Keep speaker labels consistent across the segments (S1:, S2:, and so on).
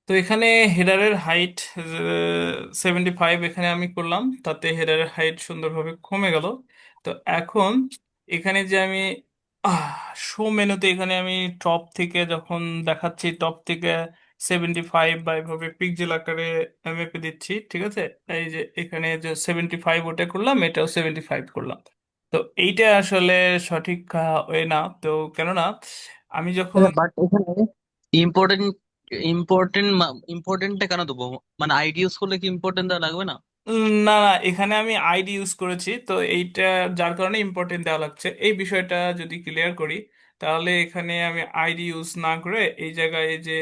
S1: তো এখানে হেডারের হাইট 75 এখানে আমি করলাম, তাতে হেডারের হাইট সুন্দরভাবে কমে গেল। তো এখন এখানে যে আমি শো মেনুতে এখানে আমি টপ থেকে যখন দেখাচ্ছি, টপ থেকে 75 বা এভাবে পিক্সেল আকারে মেপে দিচ্ছি, ঠিক আছে। এই যে এখানে যে 75 ওটা করলাম, এটাও 75 করলাম। তো এইটা আসলে সঠিক ওয়ে না। তো কেননা আমি যখন
S2: বাট এখানে ইম্পর্টেন্ট ইম্পর্টেন্ট ইম্পর্টেন্টটা কেন দেবো? মানে আইডি ইউজ করলে কি ইম্পর্টেন্ট দেওয়া লাগবে না?
S1: না না, এখানে আমি আইডি ইউজ করেছি তো এইটা, যার কারণে ইম্পর্টেন্ট দেওয়া লাগছে। এই বিষয়টা যদি ক্লিয়ার করি, তাহলে এখানে আমি আইডি ইউজ না করে এই জায়গায় এই যে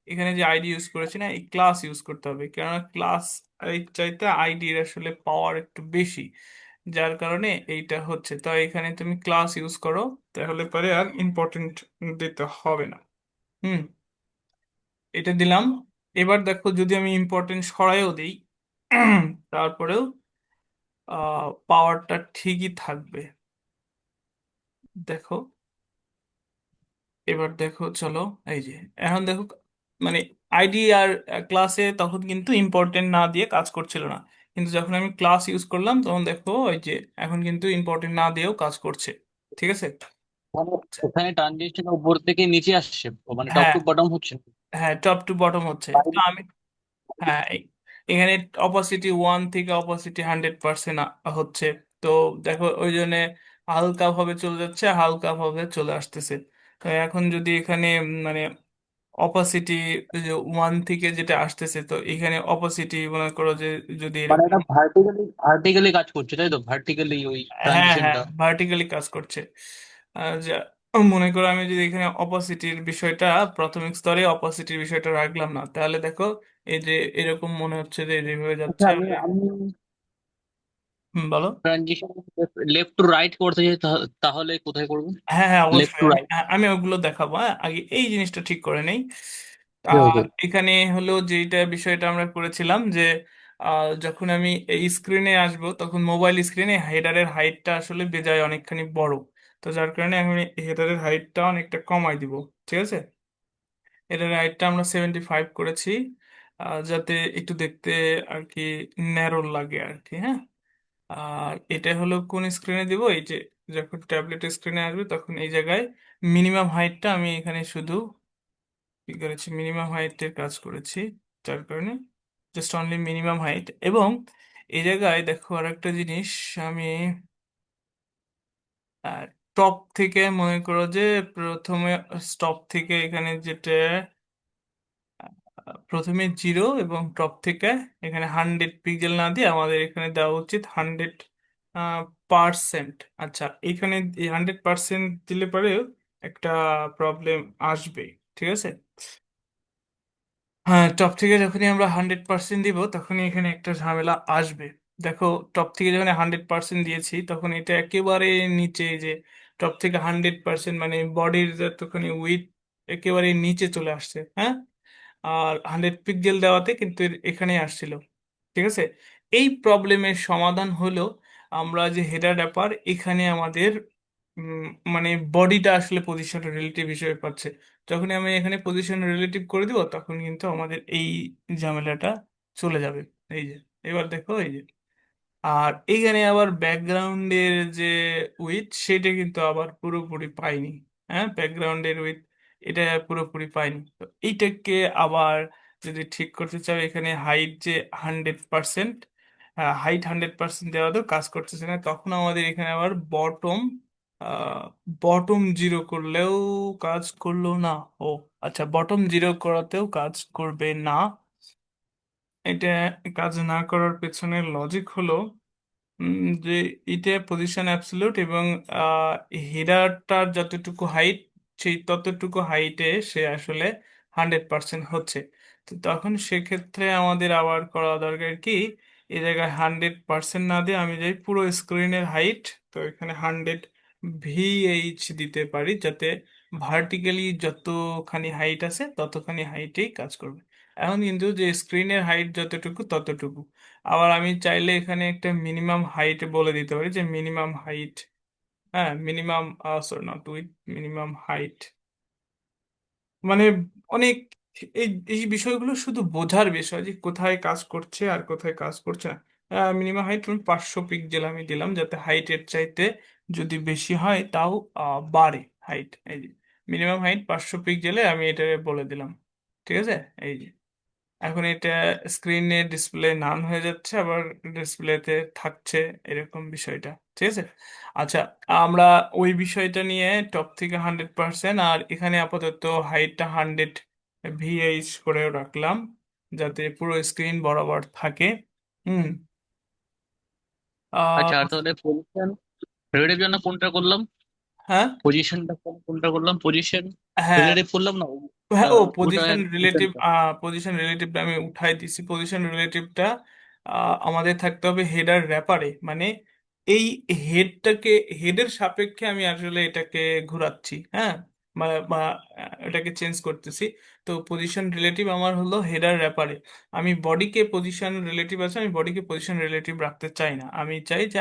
S1: এখানে যে আইডি ইউজ করেছি না, এই ক্লাস ইউজ করতে হবে, কেননা ক্লাস এই চাইতে আইডির আসলে পাওয়ার একটু বেশি। যার কারণে এইটা হচ্ছে, তো এখানে তুমি ক্লাস ইউজ করো, তাহলে পরে আর ইম্পর্টেন্ট দিতে হবে না। হুম, এটা দিলাম। এবার দেখো, যদি আমি ইম্পর্টেন্ট সরাইও দিই তারপরেও পাওয়ারটা ঠিকই থাকবে। দেখো, এবার দেখো, চলো, এই যে এখন দেখো, মানে আইডি আর ক্লাসে তখন কিন্তু ইম্পর্টেন্ট না দিয়ে কাজ করছিল না, কিন্তু যখন আমি ক্লাস ইউজ করলাম তখন দেখো এই যে এখন কিন্তু ইম্পর্টেন্ট না দিয়েও কাজ করছে। ঠিক আছে।
S2: মানে ওখানে ট্রানজিশন উপর থেকে নিচে আসছে, মানে টপ
S1: হ্যাঁ,
S2: টু বটম হচ্ছে।
S1: হ্যাঁ, টপ টু বটম হচ্ছে। তো আমি, হ্যাঁ, এখানে অপাসিটি 1 থেকে অপাসিটি 100% হচ্ছে। তো দেখো, ওই জন্য হালকা ভাবে চলে যাচ্ছে, হালকা ভাবে চলে আসতেছে। তো এখন যদি এখানে মানে অপাসিটি 1 থেকে যেটা আসতেছে, তো এখানে অপাসিটি মনে করো যে যদি
S2: মানে
S1: এরকম,
S2: এটা ভার্টিক্যালি ভার্টিক্যালি কাজ করছে, তাই তো? ভার্টিক্যালি ওই
S1: হ্যাঁ, হ্যাঁ,
S2: ট্রানজিশনটা।
S1: ভার্টিক্যালি কাজ করছে। যা মনে করো আমি যদি এখানে অপাসিটির বিষয়টা, প্রাথমিক স্তরে অপাসিটির বিষয়টা রাখলাম না, তাহলে দেখো এই যে এরকম মনে হচ্ছে যে যেভাবে
S2: আচ্ছা,
S1: যাচ্ছে
S2: আমি আমি
S1: বলো।
S2: ট্রানজিশন লেফট টু রাইট করতে চাই, তাহলে কোথায় করবো?
S1: হ্যাঁ, হ্যাঁ,
S2: লেফট
S1: অবশ্যই
S2: টু
S1: আমি
S2: রাইট।
S1: আমি ওগুলো দেখাবো। হ্যাঁ, আগে এই জিনিসটা ঠিক করে নেই।
S2: ওকে।
S1: এখানে হলো যেটা বিষয়টা আমরা করেছিলাম যে যখন আমি এই স্ক্রিনে আসব, তখন মোবাইল স্ক্রিনে হেডারের হাইটটা আসলে বেজায় অনেকখানি বড়। তো যার কারণে আমি হেডারের হাইটটা অনেকটা কমাই দিব। ঠিক আছে। হেডারের হাইটটা আমরা 75 করেছি, যাতে একটু দেখতে আর কি ন্যারো লাগে আর কি। হ্যাঁ, আর এটা হলো কোন স্ক্রিনে দিব, এই যে যখন ট্যাবলেট স্ক্রিনে আসবে তখন এই জায়গায় মিনিমাম হাইটটা আমি এখানে শুধু কি করেছি, মিনিমাম হাইটের কাজ করেছি। যার কারণে জাস্ট অনলি মিনিমাম হাইট। এবং এই জায়গায় দেখো আর একটা জিনিস, আমি টপ থেকে মনে করো যে প্রথমে স্টপ থেকে এখানে যেটা প্রথমে 0 এবং টপ থেকে এখানে 100 পিক্সেল না দিয়ে আমাদের এখানে দেওয়া উচিত 100%। আচ্ছা, এখানে এই 100% দিলে পরেও একটা প্রবলেম আসবে। ঠিক আছে। হ্যাঁ, টপ থেকে যখনই আমরা 100% দিব, তখনই এখানে একটা ঝামেলা আসবে। দেখো, টপ থেকে যখন 100% দিয়েছি, তখন এটা একেবারে নিচে, যে টপ থেকে 100% মানে বডির যতখানি উইথ একেবারে নিচে চলে আসছে। হ্যাঁ, আর 100 পিক্সেল দেওয়াতে কিন্তু এখানে আসছিল। ঠিক আছে। এই প্রবলেমের সমাধান হলো, আমরা যে হেডার ব্যাপার এখানে আমাদের উম, মানে বডিটা আসলে পজিশন রিলেটিভ হিসেবে পাচ্ছে। যখনই আমি এখানে পজিশন রিলেটিভ করে দিব, তখন কিন্তু আমাদের এই ঝামেলাটা চলে যাবে। এই যে এবার দেখো, এই যে আর এইখানে আবার ব্যাকগ্রাউন্ডের যে উইথ সেটা কিন্তু আবার পুরোপুরি পাইনি। হ্যাঁ, ব্যাকগ্রাউন্ডের উইথ এটা পুরোপুরি পাইনি। তো এইটাকে আবার যদি ঠিক করতে চাও, এখানে হাইট যে 100%, হাইট 100% দেওয়া তো কাজ করতেছে না, তখন আমাদের এখানে আবার বটম বটম 0 করলেও কাজ করলো না। ও আচ্ছা, বটম 0 করাতেও কাজ করবে না। এটা কাজ না করার পেছনের লজিক হলো যে এটা পজিশন অ্যাবসলিউট, এবং হেডারটার যতটুকু হাইট, সেই ততটুকু হাইটে সে আসলে 100% হচ্ছে। তো তখন সেক্ষেত্রে আমাদের আবার করা দরকার কি, এই জায়গায় 100% না দিয়ে আমি যাই পুরো স্ক্রিনের হাইট। তো এখানে 100 VH দিতে পারি, যাতে ভার্টিক্যালি যতখানি হাইট আছে ততখানি হাইটেই কাজ করবে। এখন কিন্তু যে স্ক্রিনের হাইট যতটুকু ততটুকু। আবার আমি চাইলে এখানে একটা মিনিমাম হাইট বলে দিতে পারি, যে মিনিমাম হাইট, হ্যাঁ, minimum, sorry not with, minimum height, মানে অনেক এই এই বিষয়গুলো শুধু বোঝার বিষয় যে কোথায় কাজ করছে আর কোথায় কাজ করছে না। মিনিমাম হাইট 500 পিক্সেল আমি দিলাম, যাতে হাইটের চাইতে যদি বেশি হয় তাও বাড়ে হাইট। এই যে মিনিমাম হাইট 500 পিক্সেলে আমি এটা বলে দিলাম। ঠিক আছে, এই যে এখন এটা স্ক্রিনে ডিসপ্লে নান হয়ে যাচ্ছে, আবার ডিসপ্লেতে থাকছে, এরকম বিষয়টা। ঠিক আছে। আচ্ছা, আমরা ওই বিষয়টা নিয়ে টপ থেকে 100%, আর এখানে আপাতত হাইটটা 100 VH করে রাখলাম, যাতে পুরো স্ক্রিন বরাবর থাকে। হুম।
S2: আচ্ছা, আর
S1: আহ
S2: তাহলে পজিশন রিলেটিভ জন্য কোনটা করলাম?
S1: হ্যাঁ,
S2: পজিশনটা কোনটা করলাম? পজিশন
S1: হ্যাঁ,
S2: রিলেটিভ করলাম না?
S1: হ্যাঁ, ও
S2: ওটা
S1: পজিশন রিলেটিভ,
S2: রিটার্নটা।
S1: পজিশন রিলেটিভটা আমি উঠাই দিছি। পজিশন রিলেটিভটা আমাদের থাকতে হবে হেডার র্যাপারে, মানে এই হেডটাকে, হেডের সাপেক্ষে আমি আসলে এটাকে ঘোরাচ্ছি, হ্যাঁ, বা এটাকে চেঞ্জ করতেছি। তো পজিশন রিলেটিভ আমার হলো হেডার র্যাপারে। আমি বডিকে পজিশন রিলেটিভ আছে, আমি বডিকে পজিশন রিলেটিভ রাখতে চাই না, আমি চাই যে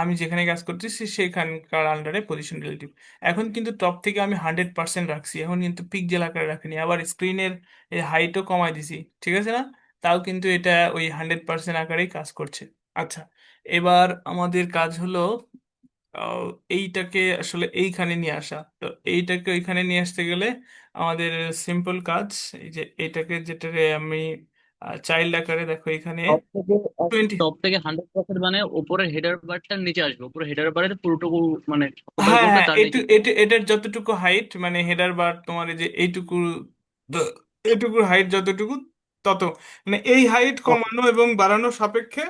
S1: আমি যেখানে কাজ করতেছি সেখানকার আন্ডারে পজিশন রিলেটিভ। এখন কিন্তু টপ থেকে আমি 100% রাখছি, এখন কিন্তু পিক্সেল আকারে রাখিনি, আবার স্ক্রিনের এই হাইটও কমাই দিছি। ঠিক আছে না? তাও কিন্তু এটা ওই 100% আকারেই কাজ করছে। আচ্ছা, এবার আমাদের কাজ হলো আহ, এইটাকে আসলে এইখানে নিয়ে আসা। তো এইটাকে ওইখানে নিয়ে আসতে গেলে আমাদের সিম্পল কাজ, এই যে এইটাকে, যেটাকে আমি চাইল্ড আকারে, দেখো এখানে
S2: টপ থেকে
S1: 20।
S2: টপ থেকে 100% মানে উপরের হেডার বারটা নিচে আসবে, উপরে হেডার বারের পুরোটুকু মানে কভার
S1: হ্যাঁ,
S2: করবে
S1: হ্যাঁ,
S2: তার
S1: এটু
S2: নিচে।
S1: এটু এটার যতটুকু হাইট, মানে হেডার বার তোমার এই যে এইটুকু, এইটুকুর হাইট যতটুকু, তত, মানে এই হাইট
S2: ওকে।
S1: কমানো এবং বাড়ানো সাপেক্ষে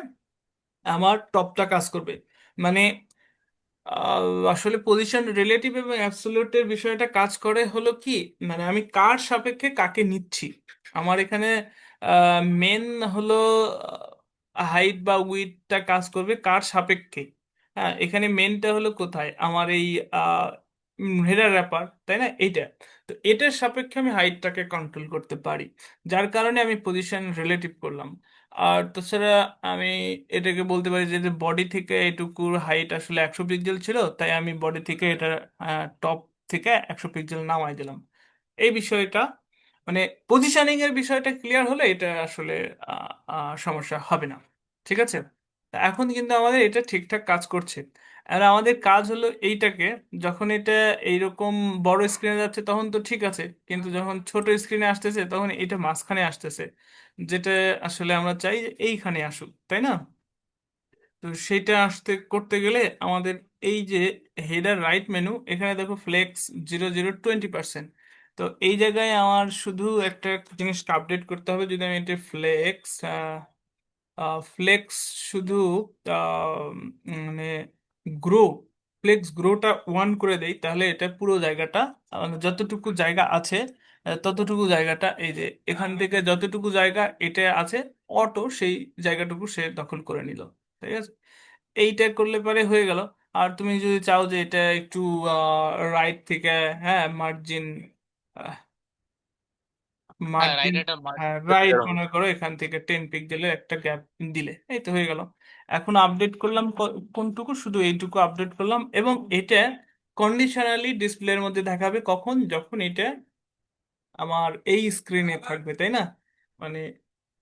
S1: আমার টপটা কাজ করবে। মানে আসলে পজিশন রিলেটিভ এবং অ্যাবসলিউটের বিষয়টা কাজ করে হলো কি, মানে আমি কার সাপেক্ষে কাকে নিচ্ছি। আমার এখানে মেন হলো হাইট বা উইডটা কাজ করবে কার সাপেক্ষে। হ্যাঁ, এখানে মেনটা হলো কোথায়, আমার এই হেডার র্যাপার, তাই না, এইটা। তো এটার সাপেক্ষে আমি হাইটটাকে কন্ট্রোল করতে পারি, যার কারণে আমি পজিশন রিলেটিভ করলাম। আর তাছাড়া আমি এটাকে বলতে পারি যে বডি থেকে এটুকুর হাইট আসলে 100 পিক্সেল ছিল, তাই আমি বডি থেকে এটা টপ থেকে 100 পিক্সেল নামাই দিলাম। এই বিষয়টা, মানে পজিশনিং এর বিষয়টা ক্লিয়ার হলে এটা আসলে সমস্যা হবে না। ঠিক আছে। তা এখন কিন্তু আমাদের এটা ঠিকঠাক কাজ করছে। আর আমাদের কাজ হলো এইটাকে, যখন এটা এইরকম বড় স্ক্রিনে যাচ্ছে তখন তো ঠিক আছে, কিন্তু যখন ছোট স্ক্রিনে আসতেছে তখন এটা মাঝখানে আসতেছে, যেটা আসলে আমরা চাই যে এইখানে আসুক, তাই না? তো সেইটা আসতে করতে গেলে আমাদের এই যে হেডার রাইট মেনু, এখানে দেখো ফ্লেক্স 00 20%। তো এই জায়গায় আমার শুধু একটা জিনিস আপডেট করতে হবে, যদি আমি এটা ফ্লেক্স শুধু মানে গ্রো, ফ্লেক্স গ্রোটা 1 করে দেই, তাহলে এটা পুরো জায়গাটা, যতটুকু জায়গা আছে ততটুকু জায়গাটা, এই যে এখান থেকে যতটুকু জায়গা এটা আছে, অটো সেই জায়গাটুকু সে দখল করে নিল। ঠিক আছে, এইটা করলে পরে হয়ে গেল। আর তুমি যদি চাও যে এটা একটু রাইট থেকে, হ্যাঁ, মার্জিন,
S2: হ্যাঁ,
S1: মার্জিন,
S2: রাইট, এটা মার্ক
S1: হ্যাঁ রাইট,
S2: বেটার হবে।
S1: মনে করো এখান থেকে 10 পিক্সেলের একটা গ্যাপ দিলে এই তো হয়ে গেল। এখন আপডেট করলাম কোনটুকু, শুধু এইটুকু আপডেট করলাম, এবং এটা কন্ডিশনালি ডিসপ্লের মধ্যে দেখাবে কখন, যখন এটা আমার এই স্ক্রিনে থাকবে, তাই না, মানে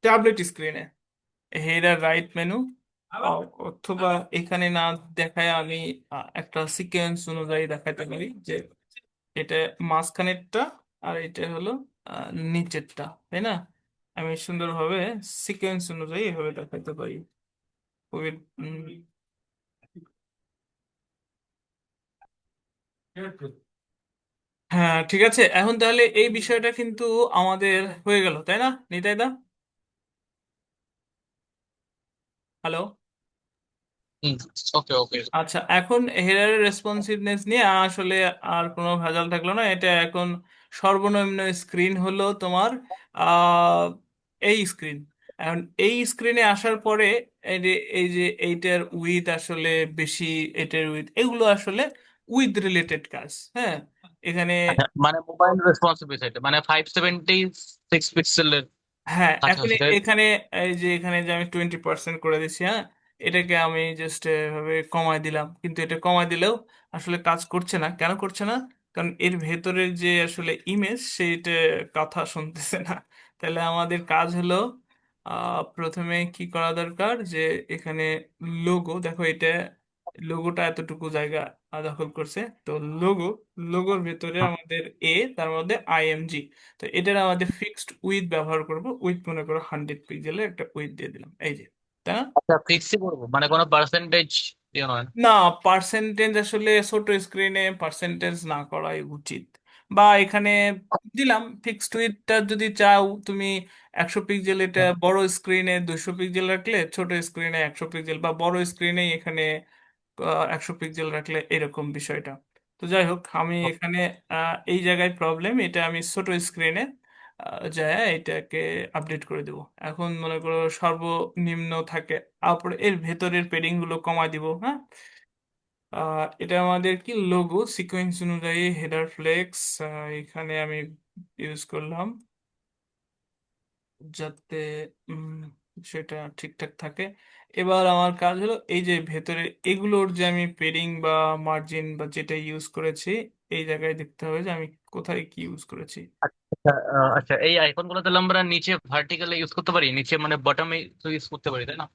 S1: ট্যাবলেট স্ক্রিনে, হেড আর রাইট মেনু, অথবা এখানে না দেখায় আমি একটা সিকোয়েন্স অনুযায়ী দেখাতে পারি যে এটা মাঝখানেরটা আর এটা হলো নিচেরটা, তাই না? আমি সুন্দরভাবে সিকোয়েন্স অনুযায়ী এভাবে দেখাতে পারি। খুবই হ্যাঁ, ঠিক আছে। এখন তাহলে এই বিষয়টা কিন্তু আমাদের হয়ে গেল, তাই না নিতাই দা? হ্যালো।
S2: হুম। ওকে, ওকে।
S1: আচ্ছা, এখন হেডারের রেসপন্সিভনেস নিয়ে আসলে আর কোনো ভেজাল থাকলো না। এটা এখন সর্বনিম্ন স্ক্রিন হলো তোমার আহ, এই স্ক্রিন। এখন এই স্ক্রিনে আসার পরে এই যে এইটার উইথ আসলে বেশি, এটার উইথ, এগুলো আসলে উইথ রিলেটেড কাজ। হ্যাঁ, এখানে,
S2: আচ্ছা, মানে মোবাইল রেসপন্সিভ এটা মানে 576 পিক্সেলের
S1: হ্যাঁ, এখন
S2: কাছাকাছি, তাই তো?
S1: এখানে এই যে এখানে যে আমি 20% করে দিচ্ছি, হ্যাঁ, এটাকে আমি জাস্ট এভাবে কমায় দিলাম, কিন্তু এটা কমায় দিলেও আসলে কাজ করছে না। কেন করছে না? কারণ এর ভেতরের যে আসলে ইমেজ সেইটা কথা শুনতেছে না। তাহলে আমাদের কাজ হলো প্রথমে কি করা দরকার, যে এখানে লোগো দেখো, এটা লোগোটা এতটুকু জায়গা দখল করছে। তো লোগো, লোগোর ভেতরে আমাদের তার মধ্যে আইএমজি। তো এটার আমাদের ফিক্সড উইথ ব্যবহার করব। উইথ মনে করো 100 পিক্সেলের একটা উইথ দিয়ে দিলাম, এই যে, তাই না?
S2: আচ্ছা, ফিক্সই করবো মানে কোনো পার্সেন্টেজ দিয়ে নয়?
S1: না, পার্সেন্টেজ আসলে ছোট স্ক্রিনে পার্সেন্টেজ না করাই উচিত। বা এখানে দিলাম ফিক্সড উইডথটা, যদি চাও তুমি 100 পিক্সেল, এটা বড় স্ক্রিনে 200 পিক্সেল রাখলে, ছোট স্ক্রিনে 100 পিক্সেল, বা বড় স্ক্রিনে এখানে 100 পিক্সেল রাখলে, এরকম বিষয়টা। তো যাই হোক, আমি এখানে এই জায়গায় প্রবলেম, এটা আমি ছোট স্ক্রিনে যায় এটাকে আপডেট করে দেবো। এখন মনে করো সর্বনিম্ন থাকে, তারপরে এর ভেতরের পেডিং গুলো কমায় দিব, হ্যাঁ। এটা আমাদের কি লোগো সিকোয়েন্স অনুযায়ী হেডার ফ্লেক্স, এখানে আমি ইউজ করলাম যাতে উম, সেটা ঠিকঠাক থাকে। এবার আমার কাজ হলো এই যে ভেতরে এগুলোর যে আমি পেডিং বা মার্জিন বা যেটা ইউজ করেছি, এই জায়গায় দেখতে হবে যে আমি কোথায় কি ইউজ করেছি।
S2: আচ্ছা, আচ্ছা, এই আইকন গুলো তাহলে আমরা নিচে ভার্টিক্যালি ইউজ করতে পারি, নিচে মানে বটমে ইউজ করতে পারি, তাই না?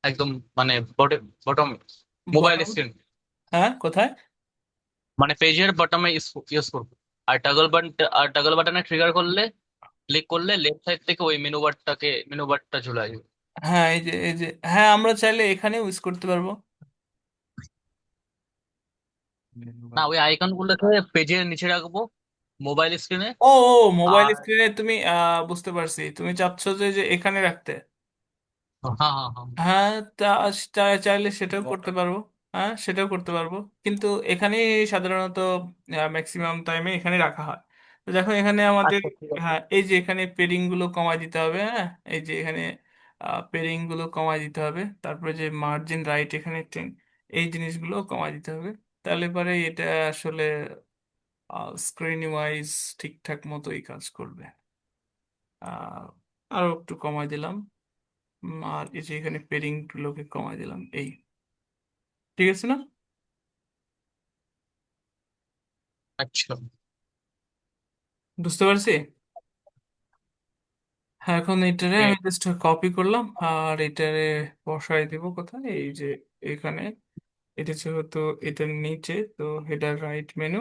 S2: একদম মানে বটম মোবাইল
S1: বটম,
S2: স্ক্রিন,
S1: হ্যাঁ কোথায়?
S2: মানে পেজের বটমে ইউজ করবো। আর টাগল বাটনে ট্রিগার করলে, ক্লিক করলে লেফট সাইড থেকে ওই মেনু বারটা চলে আসবে।
S1: হ্যাঁ, এই যে হ্যাঁ, আমরা চাইলে এখানে ইউজ করতে পারবো।
S2: না, ওই আইকন গুলোকে পেজের নিচে রাখবো, মোবাইল স্ক্রিনে।
S1: ও ও, মোবাইল
S2: আর
S1: স্ক্রিনে তুমি বুঝতে পারছি, তুমি চাচ্ছ যে এখানে রাখতে।
S2: হ্যাঁ, হ্যাঁ, হ্যাঁ।
S1: হ্যাঁ, চাইলে সেটাও করতে পারবো। হ্যাঁ, সেটাও করতে পারবো, কিন্তু এখানেই সাধারণত ম্যাক্সিমাম টাইমে এখানে রাখা হয়। তো দেখো এখানে আমাদের,
S2: আচ্ছা, ঠিক আছে।
S1: হ্যাঁ, এই যে এখানে পেডিং গুলো কমায় দিতে হবে, হ্যাঁ। এই যে এখানে পেডিং গুলো কমায় দিতে হবে, তারপরে যে মার্জিন রাইট এখানে এই জিনিসগুলো কমায় দিতে হবে। তাহলে পরে এটা আসলে স্ক্রিন ওয়াইজ ঠিকঠাক মতোই কাজ করবে। আহ, আরো একটু কমায় দিলাম। আর এই যে এখানে পেডিং গুলোকে কমায় দিলাম, এই, ঠিক আছে না?
S2: আচ্ছা,
S1: বুঝতে পারছি। হ্যাঁ, এখন এটারে আমি
S2: great.
S1: জাস্ট কপি করলাম, আর এটারে বসাই দিব কোথায়, এই যে এখানে। এটা যেহেতু এটার নিচে, তো হেডার রাইট মেনু,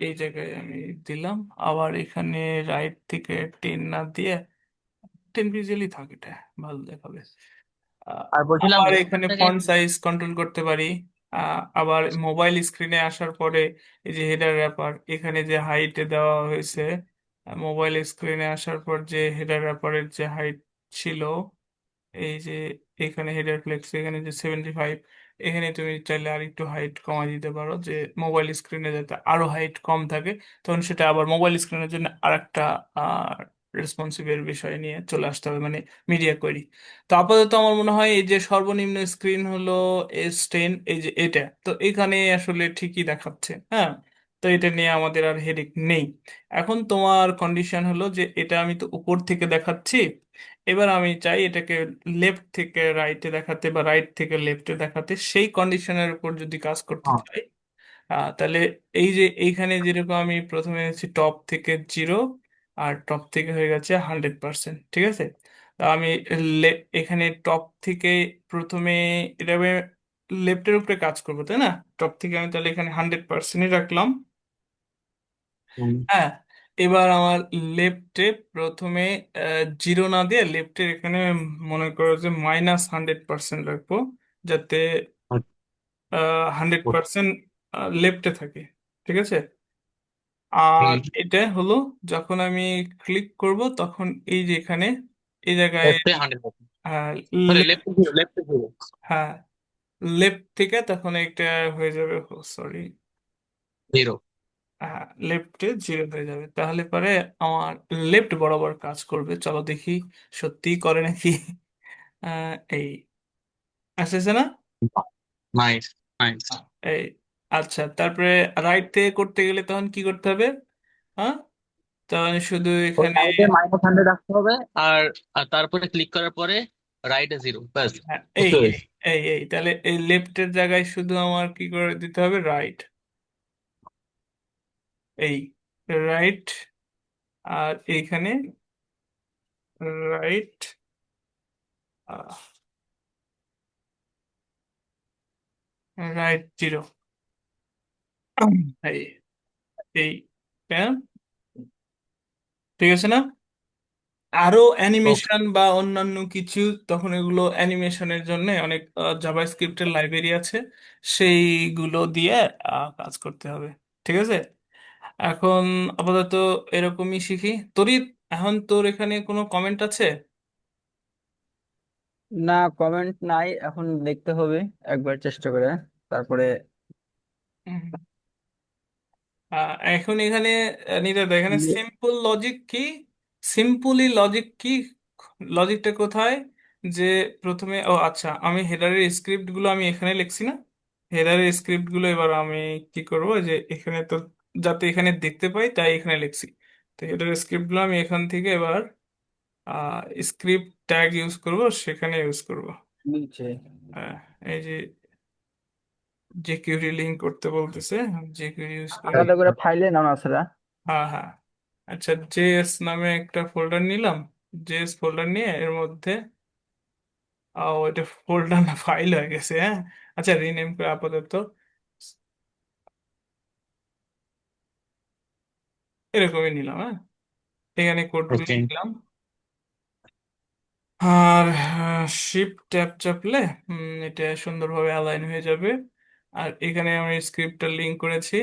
S1: এই জায়গায় আমি দিলাম। আবার এখানে রাইট থেকে 10 না দিয়ে 10 পিক্সেলই থাক, এটা ভালো দেখাবে।
S2: আর বলছিলাম
S1: আবার এখানে
S2: লেফটটাকে।
S1: ফন্ট সাইজ কন্ট্রোল করতে পারি। আবার মোবাইল স্ক্রিনে আসার পরে এই যে হেডার র্যাপার, এখানে যে হাইটে দেওয়া হয়েছে, মোবাইল স্ক্রিনে আসার পর যে হেডার র্যাপারের যে হাইট ছিল, এই যে এখানে হেডার ফ্লেক্স, এখানে যে 75, এখানে তুমি চাইলে আর একটু হাইট কমাই দিতে পারো, যে মোবাইল স্ক্রিনে যাতে আরো হাইট কম থাকে। তখন সেটা আবার মোবাইল স্ক্রিনের জন্য আরেকটা রেসপন্সিভের বিষয় নিয়ে চলে আসতে হবে, মানে মিডিয়া কোয়েরি। তো আপাতত আমার মনে হয় এই যে সর্বনিম্ন স্ক্রিন হলো S10, এই যে এটা, তো এখানে আসলে ঠিকই দেখাচ্ছে, হ্যাঁ। তো এটা নিয়ে আমাদের আর হেডেক নেই। এখন তোমার কন্ডিশন হলো যে এটা আমি তো উপর থেকে দেখাচ্ছি, এবার আমি চাই এটাকে লেফট থেকে রাইটে দেখাতে বা রাইট থেকে লেফটে দেখাতে। সেই কন্ডিশনের উপর যদি কাজ করতে
S2: হ্যাঁ।
S1: চাই, তাহলে এই যে এইখানে যেরকম আমি প্রথমে এনেছি টপ থেকে 0, আর টপ থেকে হয়ে গেছে 100%, ঠিক আছে। তা আমি এখানে টপ থেকে প্রথমে এটা লেফটের উপরে কাজ করবো, তাই না? টপ থেকে আমি তাহলে এখানে 100%ই রাখলাম।
S2: হুম।
S1: হ্যাঁ, এবার আমার লেফটে প্রথমে 0 না দিয়ে লেফটের এখানে মনে করো যে -100% রাখবো, যাতে 100% লেফটে থাকে, ঠিক আছে। আর এটা হলো যখন আমি ক্লিক করব তখন এই যে এখানে এই জায়গায়,
S2: লেফটে 100%,
S1: হ্যাঁ,
S2: সরি,
S1: লেফট,
S2: লেফটে 0।
S1: হ্যাঁ, লেফট থেকে তখন এটা হয়ে যাবে, সরি,
S2: 0।
S1: লেফটে 0 হয়ে যাবে। তাহলে পরে আমার লেফট বরাবর কাজ করবে, চলো দেখি সত্যিই করে নাকি। এই আসতেছে না?
S2: Nice, nice.
S1: এই, আচ্ছা, তারপরে রাইট থেকে করতে গেলে তখন কি করতে হবে? হ্যাঁ, তখন শুধু
S2: ওই
S1: এখানে,
S2: রাইটে -100 রাখতে হবে। আর আর তারপরে ক্লিক করার পরে রাইটে 0, ব্যাস।
S1: হ্যাঁ, এই
S2: বুঝতে
S1: এই
S2: পেরেছি।
S1: এই তাহলে এই লেফটের জায়গায় শুধু আমার কি করে দিতে হবে, রাইট। এই রাইট, আর এইখানে রাইট, রাইট 0। এই এই হ্যাঁ, ঠিক আছে না? আরো
S2: ওকে।
S1: অ্যানিমেশন বা অন্যান্য কিছু, তখন এগুলো অ্যানিমেশনের জন্য অনেক জাভাস্ক্রিপ্টের লাইব্রেরি আছে, সেইগুলো দিয়ে কাজ করতে হবে। ঠিক আছে, এখন আপাতত এরকমই শিখি। তোরই এখন তোর এখানে কোনো কমেন্ট আছে?
S3: না, কমেন্ট নাই, এখন দেখতে হবে একবার চেষ্টা করে, তারপরে।
S1: হুম। এখন এখানে নিতে এখানে সিম্পল লজিক কি, সিম্পলি লজিক কি, লজিকটা কোথায়? যে প্রথমে, ও আচ্ছা, আমি হেডারের স্ক্রিপ্ট গুলো আমি এখানে লিখছি না, হেডারের স্ক্রিপ্ট গুলো এবার আমি কি করব, যে এখানে তো যাতে এখানে দেখতে পাই তাই এখানে লিখছি। তো হেডারের স্ক্রিপ্ট গুলো আমি এখান থেকে এবার স্ক্রিপ্ট ট্যাগ ইউজ করব, সেখানে ইউজ করব।
S3: নিচে
S1: আহ, এই যে jQuery লিঙ্ক করতে বলতেছে, jQuery ইউজ করে।
S3: আলাদা করে ফাইলে নাম আছে না?
S1: হ্যাঁ হ্যাঁ, আচ্ছা, জেএস নামে একটা ফোল্ডার নিলাম, জেএস ফোল্ডার নিয়ে এর মধ্যে, ওইটা ফোল্ডার না ফাইল হয়ে গেছে, হ্যাঁ। আচ্ছা, রিনেম করে আপাতত এরকমই নিলাম, হ্যাঁ। এখানে কোডগুলো
S2: ওকে।
S1: লিখলাম, আর শিফট ট্যাব চাপলে এটা সুন্দরভাবে অ্যালাইন হয়ে যাবে। আর এখানে আমি স্ক্রিপ্টটা লিঙ্ক করেছি,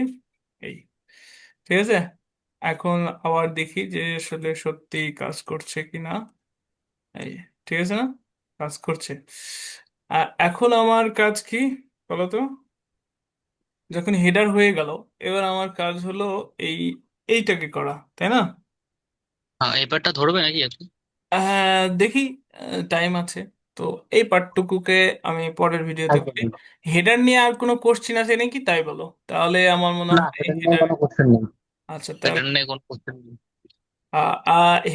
S1: এই, ঠিক আছে। এখন আবার দেখি যে আসলে সত্যি কাজ করছে কিনা, এই, ঠিক আছে না, কাজ করছে। এখন আমার কাজ কি বলতো? যখন হেডার হয়ে গেল, এবার আমার কাজ হলো এই এইটাকে করা, তাই না?
S2: হ্যাঁ, এবারটা ধরবে নাকি এখন?
S1: দেখি, টাইম আছে তো, এই পার্টটুকুকে আমি পরের ভিডিওতে করি।
S2: একদম।
S1: হেডার নিয়ে আর কোনো কোশ্চিন আছে নাকি তাই বলো, তাহলে আমার মনে
S2: না,
S1: হয়
S2: এটা নিয়ে
S1: হেডার,
S2: কোনো কোশ্চেন নেই।
S1: আচ্ছা
S2: এটা
S1: তাহলে
S2: নিয়ে কোনো কোশ্চেন নেই।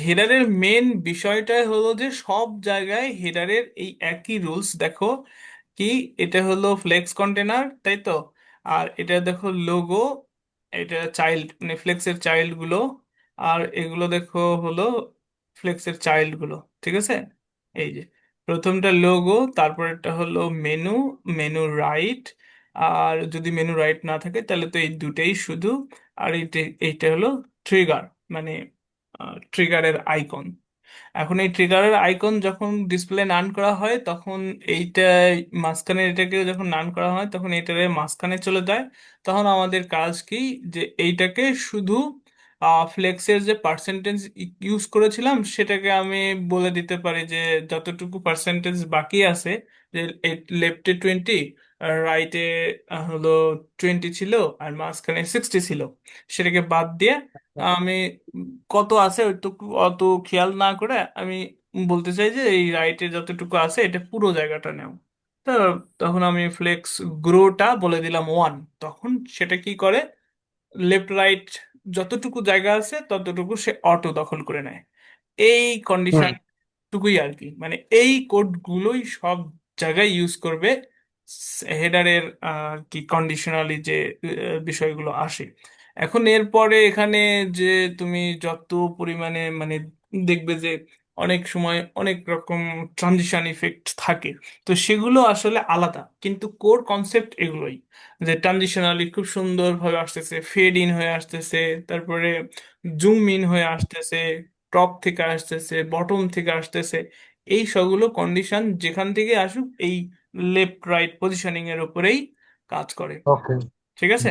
S1: হেডারের মেন বিষয়টা হলো যে সব জায়গায় হেডারের এই একই রুলস দেখো, কি, এটা হলো ফ্লেক্স কন্টেনার, তাই তো? আর এটা দেখো লোগো, এটা চাইল্ড মানে ফ্লেক্সের চাইল্ড গুলো, আর এগুলো দেখো হলো ফ্লেক্সের চাইল্ড গুলো, ঠিক আছে। এই যে প্রথমটা লোগো, তারপরেরটা হলো মেনু, মেনু রাইট, আর যদি মেনু রাইট না থাকে তাহলে তো এই দুটেই শুধু, আর এইটা এইটা হলো ট্রিগার, মানে ট্রিগারের আইকন। এখন এই ট্রিগারের আইকন যখন ডিসপ্লে নান করা হয় তখন এইটা মাঝখানে, এটাকে যখন নান করা হয় তখন এটারে মাঝখানে চলে যায়। তখন আমাদের কাজ কি, যে এইটাকে শুধু ফ্লেক্সের যে পার্সেন্টেজ ইউজ করেছিলাম সেটাকে আমি বলে দিতে পারি যে যতটুকু পার্সেন্টেজ বাকি আছে, যে লেফটে 20, রাইটে হলো 20 ছিল, আর মাঝখানে 60 ছিল, সেটাকে বাদ দিয়ে আমি কত আছে ওইটুকু অত খেয়াল না করে আমি বলতে চাই যে এই রাইটে যতটুকু আছে এটা পুরো জায়গাটা নেও। তো তখন আমি ফ্লেক্স গ্রোটা বলে দিলাম 1, তখন সেটা কি করে, লেফট রাইট যতটুকু জায়গা আছে ততটুকু সে অটো দখল করে নেয়। এই
S2: হুম।
S1: কন্ডিশন টুকুই আর কি, মানে এই কোডগুলোই সব জায়গায় ইউজ করবে হেডারের কি কন্ডিশনালি যে বিষয়গুলো আসে। এখন এরপরে এখানে যে তুমি যত পরিমাণে মানে দেখবে যে অনেক সময় অনেক রকম ট্রানজিশন ইফেক্ট থাকে, তো সেগুলো আসলে আলাদা, কিন্তু কোর কনসেপ্ট এগুলোই, যে ট্রানজিশনালি খুব সুন্দরভাবে আসতেছে, ফেড ইন হয়ে আসতেছে, তারপরে জুম ইন হয়ে আসতেছে, টপ থেকে আসতেছে, বটম থেকে আসতেছে, এই সবগুলো কন্ডিশন যেখান থেকে আসুক এই লেফট রাইট পজিশনিং এর উপরেই কাজ করে।
S2: ওকে।
S1: ঠিক আছে।